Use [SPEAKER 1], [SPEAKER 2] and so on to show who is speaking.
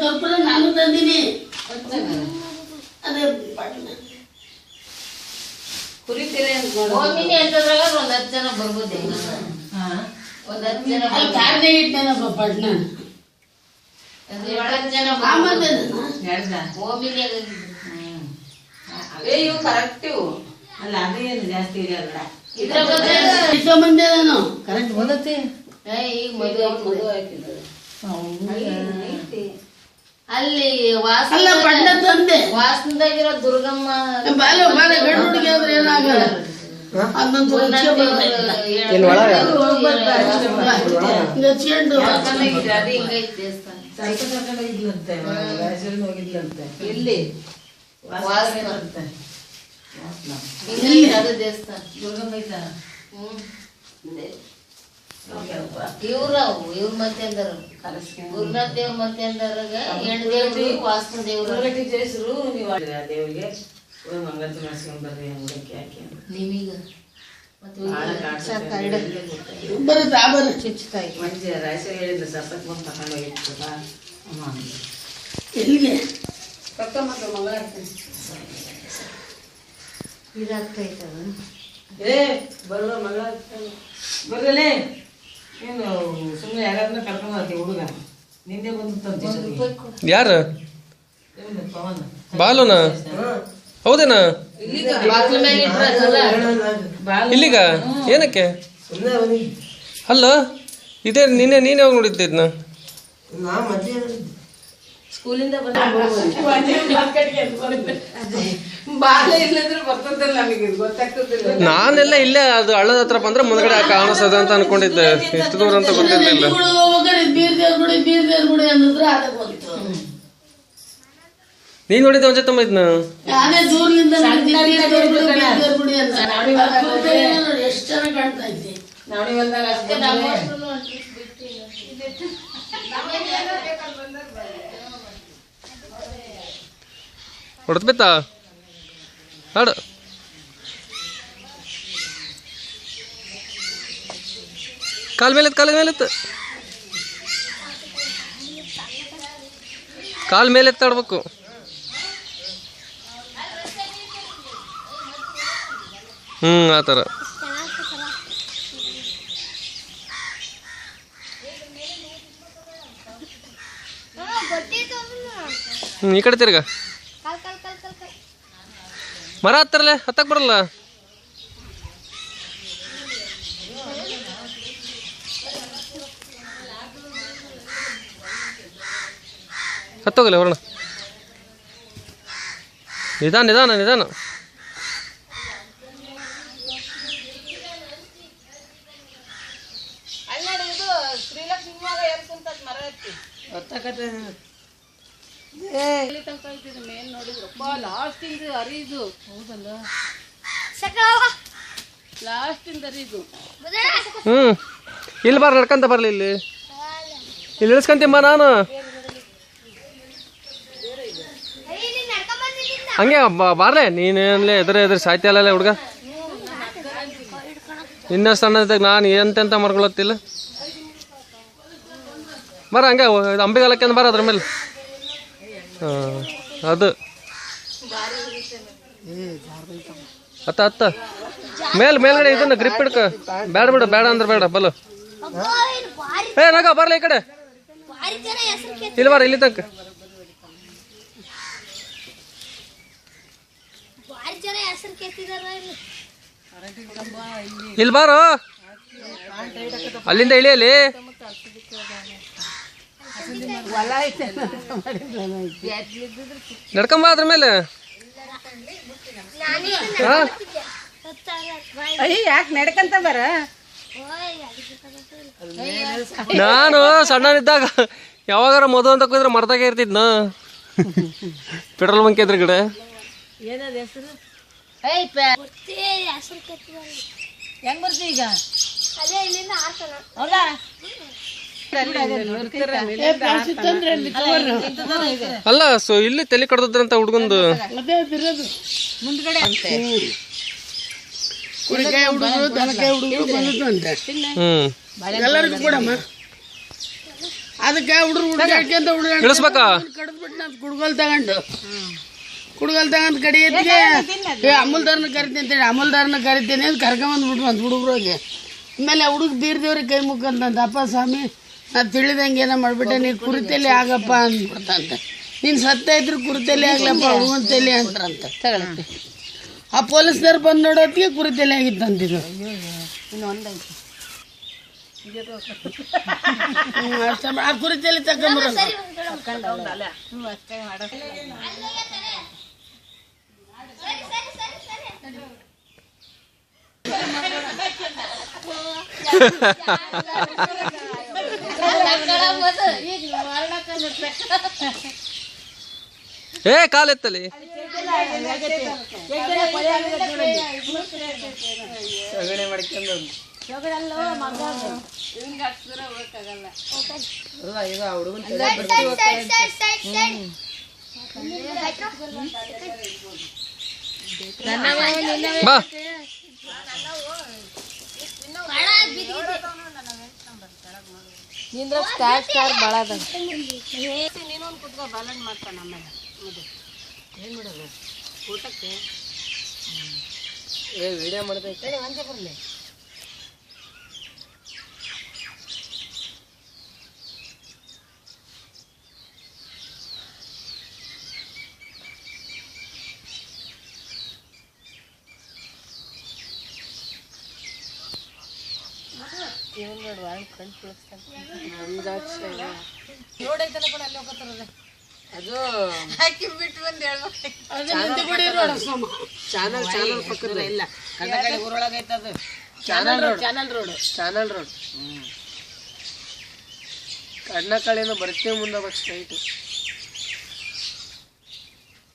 [SPEAKER 1] ಕರ್ಪೂರ ನಾನು ತಂದೀನಿ. ಅದೇ
[SPEAKER 2] ಕುರಿತಿರೆ ಓಮಿನಿ ಅಂತದ್ರಾಗ ಒಂದ್ 10 ಜನ ಬರ್ಬೋದು. ಒಂದ್ 10 ಜನ
[SPEAKER 1] ಕಾರ್ನೇ ಇಟ್ಟೇನಪ್ಪ ಪಟ್ನ.
[SPEAKER 2] 10 ಜನ ಓಮಿನಿ. ಇವು ಕರೆಕ್ಟ್ ಇವು ಅಲ್ಲ, ಅದೇನು ಜಾಸ್ತಿ ಇರಲ್ಲ. ಇದ್ರ ಬಗ್ಗೆ
[SPEAKER 1] ಇಟ್ಕೊಂಬಂದೆ ನಾನು ಕರೆಕ್ಟ್ ಓದತ್ತೆ.
[SPEAKER 2] ಈಗ ಮದುವೆ ಹಾಕಿದ್ರು ಅಲ್ಲಿ ವಾಸನದಾಗಿರೋ ದುರ್ಗಮ್ಮ
[SPEAKER 1] ಗಂಡು ಹುಡುಗಿ ಆದ್ರೆ ಏನಾಗಲ್ಲ.
[SPEAKER 2] ಇಲ್ಲಿ ಅದು ದೇವಸ್ಥಾನ ದುರ್ಗಮ್ಮ ಐತ. ಇವ್ರ ಮತ್ತೆ ಅಂದರು ಗುರುನಾಥ ದೇವ್ರ ಮತ್ತೆ ಅಂದವ್ರಾಗ ಹೆಣ್ಣು ದೇವ್ರು ವಾಸನ ದೇವ್ರು ಜಯಿಸ್ರು. ನೀವು ದೇವ್ರಿಗೆ ಮಂಗಲ್ತಿ ಮಾಡ್ಸ್ಕೊಂಡ್ ಬರ್ರಿ ಅಂಗಡಿಗೆ ಹಾಕಿ ನಿಮೀಗ ಮಂಜೆ ರಾಯಸ ಹೇಳಿದ್ರು ಸಪ್ಪತ್ ಬಂದು ತಗೊಂಡು ಹೋಗಿರ್ತದ
[SPEAKER 1] ಎಲ್ಲಿಗೆ
[SPEAKER 2] ಪಕ್ಕ ಮಕ್ಕಳು ಮಂಗಳಾರ್ತಿ ಇದಾಗ್ತೈತದ. ಏ ಬರುವ ಮಂಗಳಾರ್ತಿ ಬರ್ರಲೇ. ಏನು ಸುಮ್ಮನೆ ಯಾರನ್ನ ಕರ್ಕೊಂಡು ಬರ್ತೀವಿ ಹುಡುಗ ನಿನ್ನೆ ಬಂದು
[SPEAKER 3] ಯಾರು ಬಾಲುನಾ? ಹೌದೇನಾ? ಇಲ್ಲಿಗ ಏನಕ್ಕೆ? ಅಲ್ಲ ಇದೇ ನೀನೇ ಯಾವಾಗ ನೋಡಿದ್ದೆ ಇದನ್ನ?
[SPEAKER 2] ಸ್ಕೂಲಿಂದ
[SPEAKER 3] ನಾನೆಲ್ಲ ಇಲ್ಲೇ ಅದು ಹಳ್ಳದ ಹತ್ರ ಬಂದ್ರೆ ಮುಂದ್ಗಡೆ ಕಾಣಿಸದ ಅಂತ ಅನ್ಕೊಂಡಿದ್ದೆ. ಎಷ್ಟು ದೂರ ಅಂತ ಗೊತ್ತಿರ್ಲಿಲ್ಲ. ನೀನ್ ನೋಡಿದ್ದೆ ಒಂದ್ ಜೊತೆ ಇದನ್ನ?
[SPEAKER 1] ಎಷ್ಟು ಚೆನ್ನಾಗಿ ಕಾಣ್ತಾ ಇದ್ದೆ.
[SPEAKER 3] ಹೊಡೆದ್ಬಿತ್ತಾ ಹಾಡು? ಕಾಲ್ ಮೇಲೆತ್ತು ಕಾಲ್ ಮೇಲೆತ್ತಾಡ್ಬೇಕು. ಆ ಥರ. ಈ ಕಡೆ ತಿರ್ಗ ಮರ ಹತ್ತಾರಲ್ಲ, ಹತ್ತಕ್ ಬರಲ್ಲ. ಹತ್ತೋಗಲ್ಲ ಹೊರಣ. ನಿಧಾನ. ಇಲ್ಲಿ ಬಾರ, ನಡ್ಕಂತ ಬರ್ಲಿ. ಇಲ್ಲಿ ಇಳಿಸ್ಕಂತಿಮ್ಮ ನಾನು. ಹಂಗೆ ಬಾರ್ಲೆ ನೀನೇನ್ಲೇ ಎದುರು ಸಾಯ್ತಿ ಅಲ್ಲ ಹುಡುಗ. ಇನ್ನ ಸಣ್ಣದಾಗ ನಾನು ಎಂತೆಂತ ಮಾಡ್ಕೊಳತ್ತಿಲ್ಲ. ಬರ ಹಂಗೆ ಅಂಬಿಗಾಲಕ್ಕೆ ಬಾರ ಅದ್ರ ಮೇಲೆ. ಅದು ಹತ್ತ ಮೇಲ್ಗಡೆ ಇದನ್ನ ಗ್ರಿಪ್ ಹಿಡ್ಕ. ಬೇಡ ಅಂದ್ರೆ ಬೇಡ ಬಲು. ನಗ ಬರ್ಲ ಈ ಕಡೆ. ಇಲ್ಲಿ ಬಾರ, ಇಲ್ಲಿ ತನಕ. ಇಲ್ಲಿ ಬಾರೋ, ಅಲ್ಲಿಂದ ಇಳಿಯಲಿ. ನಡ್ಕೊಂಬ ಅದ್ರ ಮೇಲೆ.
[SPEAKER 2] ಯಾಕೆ ನಡ್ಕಂತ ಬರ?
[SPEAKER 3] ನಾನು ಸಣ್ಣನಿದ್ದಾಗ ಯಾವಾಗಾರ ಮದುವೆ ಅಂತ ಕೂದ್ರೆ ಮರ್ದಾಗೆ ಇರ್ತಿದ್ನ. ಪೆಟ್ರೋಲ್ ಬಂಕ್ ಎದುರುಗಡೆ.
[SPEAKER 2] ಹೆಂಗ್ ಬರ್ತೀವಿ ಈಗ?
[SPEAKER 3] ಅಲ್ಲ ಇಲ್ಲಿ ತಲೆ ಕಡ್ದದ್ರಂತ ಹುಡ್ಗಂದು.
[SPEAKER 2] ಮುಂದ್ಗಡೆ
[SPEAKER 1] ಕುರಿಕಾಯಿ ಹುಡುಗರು ದನಕಾಯಿ ಹುಡುಗರು ಬಂದಿತ್ತಂತೆ ಎಲ್ಲರಿಗೂ ಕೊಡಮ್ಮ. ಅದಕ್ಕೆ ಹುಡುಗರು ಹುಡುಗಾಡ್ಕೊಂತ
[SPEAKER 3] ಇಳಿಸ್ಬೇಕಾ
[SPEAKER 1] ಕಡಿದ್ಬಿಟ್ಟು ನಾನು ಕುಡ್ಗೋಲ್ ತಗೊಂಡು ಕಡಿಯೋದಿಗೆ ಅಮೂಲ್ದಾರನ ಕರಿತೀನಿ ಅಂತೇಳಿ ಅಮೂಲ್ದಾರನ ಕರಿತೀನಿ ಅಂತ ಕರ್ಕೊಂಬಂದ್ಬಿಟ್ರು ಅಂತ ಹುಡುಗರಿಗೆ. ಆಮೇಲೆ ಹುಡುಗ ಬೀರ್ದೇವ್ರಿಗೆ ಕೈ ಮುಕ್ಕಂತಂತ, ಅಪ್ಪ ಸ್ವಾಮಿ ನಾನು ತಿಳಿದಂಗೆ ಏನೋ ಮಾಡ್ಬಿಟ್ಟೆ, ನೀನು ಕುರಿತಲ್ಲಿ ಆಗಪ್ಪ ಅಂದ್ಬಿಡ್ತಂತೆ. ನೀನು ಸತ್ತ ಇದ್ರು ಕುರಿತಲ್ಲಿ ಆಗ್ಲಪ್ಪ ಹುಡುಗಂತಲ್ಲಿ ಅಂತಾರಂತ. ಆ ಪೊಲೀಸ್ನವ್ರು ಬಂದು ನೋಡೋತ್ತಿಗೆ ಕುರಿತಲ್ಲಿ ಆಗಿತ್ತಂತಿದ್ದು. ಆ ಕುರಿತಲ್ಲಿ ತಗೊಂಬರೋದು.
[SPEAKER 3] ಏ ಕಾಲೆತ್ತಲಿ ಬಾ
[SPEAKER 2] ಸ್ಟಾರ್ ಭಾಳ ಅದ.
[SPEAKER 1] ಏನು ಮಾಡೋದು ಊಟಕ್ಕೆ
[SPEAKER 3] ವಿಡಿಯೋ ಮಾಡ್ತೈತೆ
[SPEAKER 1] ಒಂದೇ ಬರಲಿ.
[SPEAKER 2] ಅದು ಹಾಕಿ ಬಿಟ್ಟು ಬಂದು
[SPEAKER 1] ಚಾನಲ್ ಪಕ್ಕದ ಇಲ್ಲ
[SPEAKER 2] ಕನ್ನಡ ಊರೊಳಗೆ ಐತದ.
[SPEAKER 1] ಚಾನಲ್ ರೋಡ್
[SPEAKER 3] ಚಾನಲ್ ರೋಡ್ ಕಡ್ನಕಾಳಿನ ಬರ್ತೀವಿ ಮುಂದೆ ಸ್ಟ್ರೈಟ್.